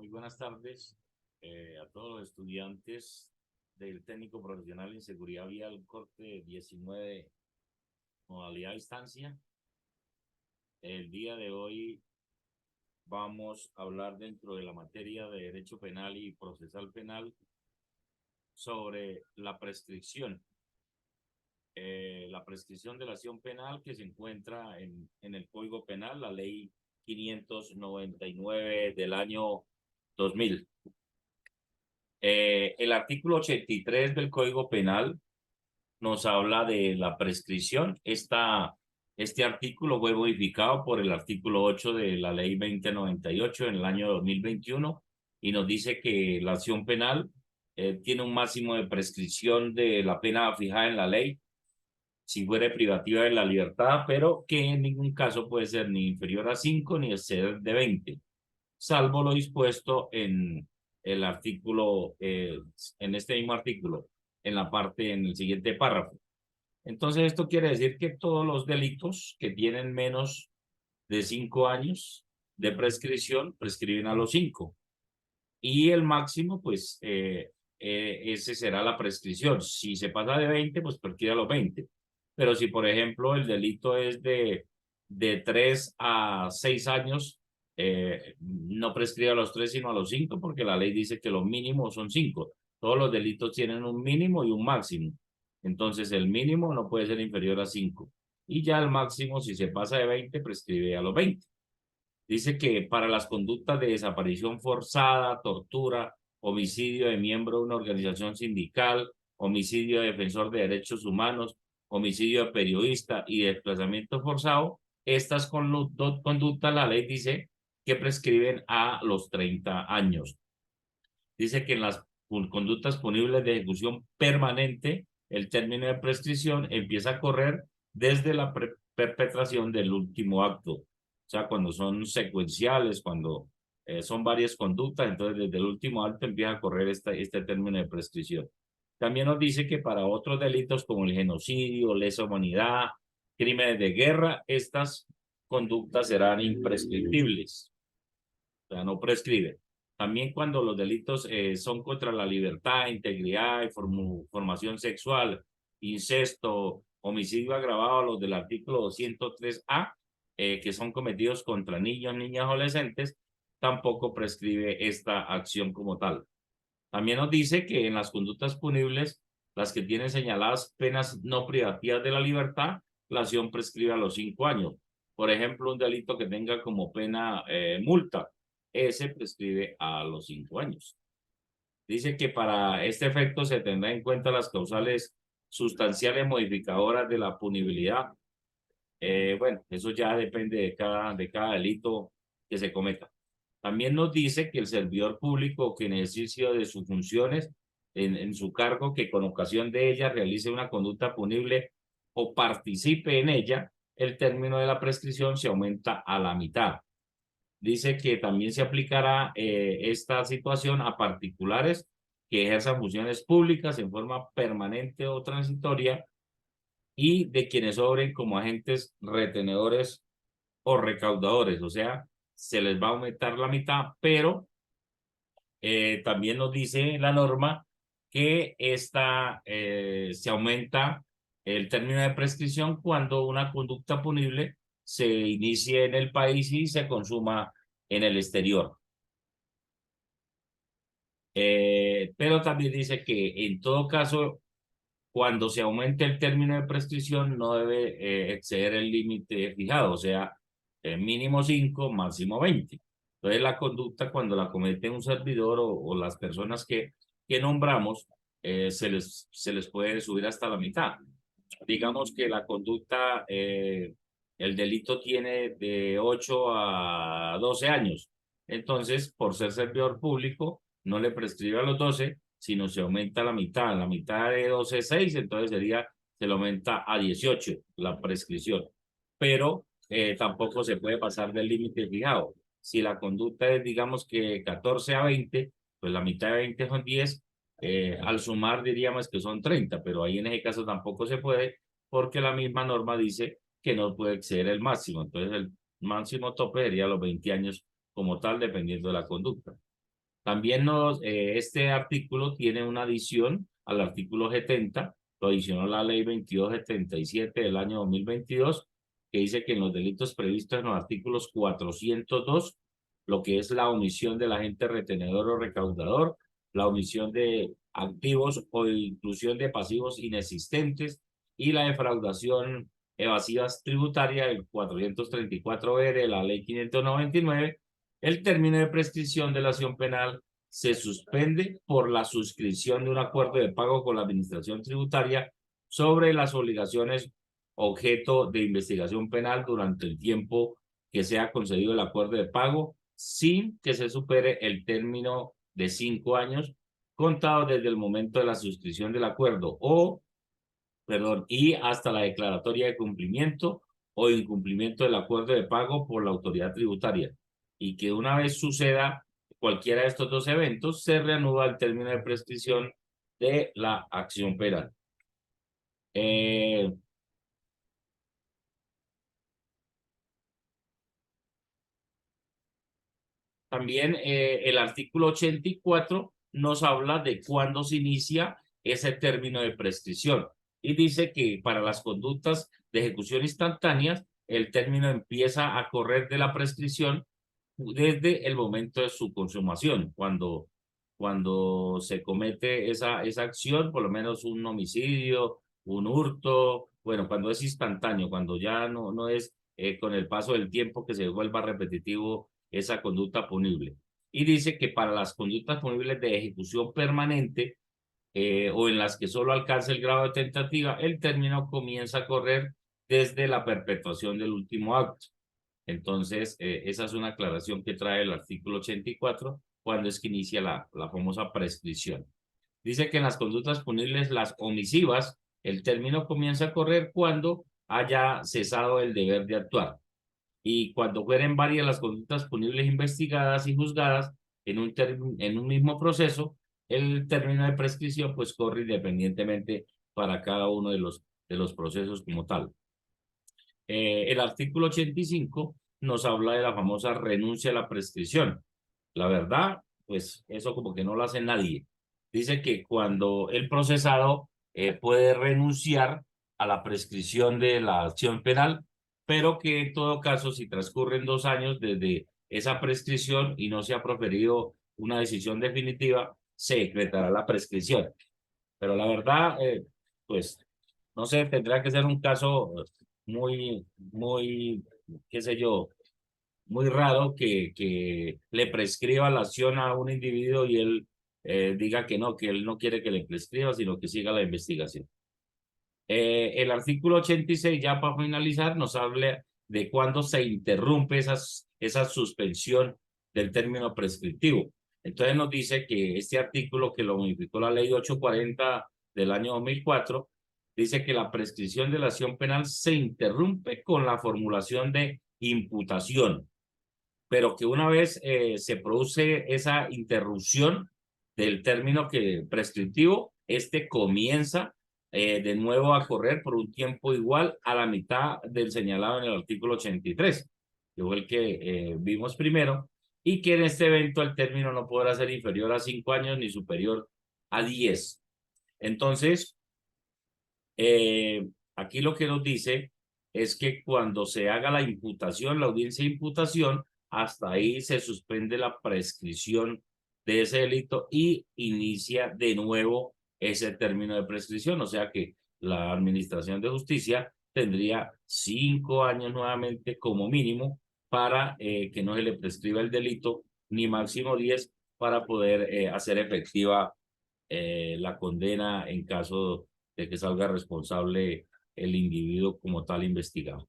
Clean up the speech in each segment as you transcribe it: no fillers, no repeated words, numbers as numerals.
Muy buenas tardes a todos los estudiantes del técnico profesional en seguridad vial corte 19, modalidad a distancia. El día de hoy vamos a hablar dentro de la materia de derecho penal y procesal penal sobre la prescripción. La prescripción de la acción penal que se encuentra en el Código Penal, la ley 599 del año 2000. El artículo 83 del Código Penal nos habla de la prescripción. Este artículo fue modificado por el artículo 8 de la ley 2098 en el año 2021 y nos dice que la acción penal tiene un máximo de prescripción de la pena fijada en la ley si fuere privativa de la libertad, pero que en ningún caso puede ser ni inferior a 5 ni exceder de 20, salvo lo dispuesto en el artículo, en este mismo artículo, en el siguiente párrafo. Entonces, esto quiere decir que todos los delitos que tienen menos de 5 años de prescripción prescriben a los 5. Y el máximo, pues, ese será la prescripción. Si se pasa de 20, pues prescribe a los 20. Pero si, por ejemplo, el delito es de 3 a 6 años, no prescribe a los 3, sino a los 5, porque la ley dice que los mínimos son 5. Todos los delitos tienen un mínimo y un máximo. Entonces, el mínimo no puede ser inferior a 5. Y ya el máximo, si se pasa de 20, prescribe a los 20. Dice que para las conductas de desaparición forzada, tortura, homicidio de miembro de una organización sindical, homicidio de defensor de derechos humanos, homicidio de periodista y desplazamiento forzado, estas conductas la ley dice que prescriben a los 30 años. Dice que en las conductas punibles de ejecución permanente, el término de prescripción empieza a correr desde la perpetración del último acto. O sea, cuando son secuenciales, cuando son varias conductas, entonces desde el último acto empieza a correr este término de prescripción. También nos dice que para otros delitos como el genocidio, lesa humanidad, crímenes de guerra, estas conductas serán imprescriptibles. O sea, no prescriben. También cuando los delitos son contra la libertad, integridad y formación sexual, incesto, homicidio agravado, los del artículo 203A, que son cometidos contra niños, niñas, adolescentes, tampoco prescribe esta acción como tal. También nos dice que en las conductas punibles, las que tienen señaladas penas no privativas de la libertad, la acción prescribe a los 5 años. Por ejemplo, un delito que tenga como pena multa, ese prescribe a los 5 años. Dice que para este efecto se tendrá en cuenta las causales sustanciales modificadoras de la punibilidad. Bueno, eso ya depende de cada delito que se cometa. También nos dice que el servidor público que en ejercicio de sus funciones, en su cargo, que con ocasión de ella realice una conducta punible o participe en ella, el término de la prescripción se aumenta a la mitad. Dice que también se aplicará esta situación a particulares que ejerzan funciones públicas en forma permanente o transitoria y de quienes obren como agentes retenedores o recaudadores, o sea, se les va a aumentar la mitad, pero también nos dice la norma que se aumenta el término de prescripción cuando una conducta punible se inicie en el país y se consuma en el exterior. Pero también dice que en todo caso, cuando se aumente el término de prescripción, no debe exceder el límite fijado, o sea, mínimo 5, máximo 20. Entonces, la conducta, cuando la comete un servidor o las personas que nombramos, se les puede subir hasta la mitad. Digamos que la conducta, el delito tiene de 8 a 12 años. Entonces, por ser servidor público, no le prescribe a los 12, sino se aumenta la mitad de 12 es 6, entonces se le aumenta a 18 la prescripción. Pero tampoco se puede pasar del límite fijado. Si la conducta es, digamos que 14 a 20, pues la mitad de 20 son 10, al sumar diríamos que son 30, pero ahí en ese caso tampoco se puede porque la misma norma dice que no puede exceder el máximo. Entonces el máximo tope sería los 20 años como tal, dependiendo de la conducta. También este artículo tiene una adición al artículo 70, lo adicionó la ley 2277 del año 2022, que dice que en los delitos previstos en los artículos 402, lo que es la omisión del agente retenedor o recaudador, la omisión de activos o inclusión de pasivos inexistentes y la defraudación evasiva tributaria, el 434B de la ley 599, el término de prescripción de la acción penal se suspende por la suscripción de un acuerdo de pago con la administración tributaria sobre las obligaciones objeto de investigación penal durante el tiempo que sea concedido el acuerdo de pago, sin que se supere el término de 5 años contado desde el momento de la suscripción del acuerdo y hasta la declaratoria de cumplimiento o incumplimiento del acuerdo de pago por la autoridad tributaria, y que una vez suceda cualquiera de estos dos eventos, se reanuda el término de prescripción de la acción penal. También el artículo 84 nos habla de cuándo se inicia ese término de prescripción y dice que para las conductas de ejecución instantáneas, el término empieza a correr de la prescripción desde el momento de su consumación, cuando se comete esa acción, por lo menos un homicidio, un hurto, bueno, cuando es instantáneo, cuando ya no es con el paso del tiempo que se vuelva repetitivo esa conducta punible. Y dice que para las conductas punibles de ejecución permanente o en las que solo alcanza el grado de tentativa, el término comienza a correr desde la perpetuación del último acto. Entonces, esa es una aclaración que trae el artículo 84 cuando es que inicia la famosa prescripción. Dice que en las conductas punibles, las omisivas, el término comienza a correr cuando haya cesado el deber de actuar. Y cuando fueren varias las conductas punibles investigadas y juzgadas en un mismo proceso, el término de prescripción pues corre independientemente para cada uno de los procesos como tal. El artículo 85 nos habla de la famosa renuncia a la prescripción. La verdad, pues eso como que no lo hace nadie. Dice que cuando el procesado puede renunciar a la prescripción de la acción penal, pero que en todo caso, si transcurren 2 años desde esa prescripción y no se ha proferido una decisión definitiva, se decretará la prescripción. Pero la verdad, pues, no sé, tendrá que ser un caso muy, qué sé yo, muy raro que le prescriba la acción a un individuo y él diga que él no quiere que le prescriba, sino que siga la investigación. El artículo 86, ya para finalizar, nos habla de cuándo se interrumpe esa suspensión del término prescriptivo. Entonces nos dice que este artículo que lo modificó la ley 840 del año 2004, dice que la prescripción de la acción penal se interrumpe con la formulación de imputación, pero que una vez se produce esa interrupción del término prescriptivo, este comienza de nuevo a correr por un tiempo igual a la mitad del señalado en el artículo 83, que fue el que vimos primero, y que en este evento el término no podrá ser inferior a 5 años ni superior a 10. Entonces, aquí lo que nos dice es que cuando se haga la imputación, la audiencia de imputación, hasta ahí se suspende la prescripción de ese delito y inicia de nuevo ese término de prescripción. O sea que la Administración de Justicia tendría 5 años nuevamente como mínimo para que no se le prescriba el delito, ni máximo 10 para poder hacer efectiva la condena en caso de que salga responsable el individuo como tal investigado.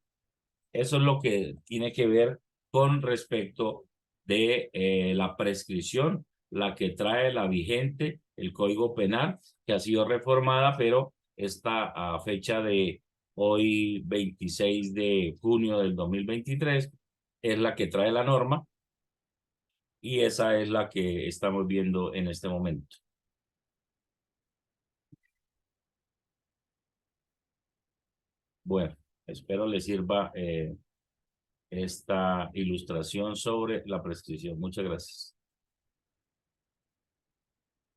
Eso es lo que tiene que ver con respecto de la prescripción, la que trae la vigente, el Código Penal, que ha sido reformada, pero está a fecha de hoy, 26 de junio del 2023, es la que trae la norma y esa es la que estamos viendo en este momento. Bueno, espero les sirva esta ilustración sobre la prescripción. Muchas gracias.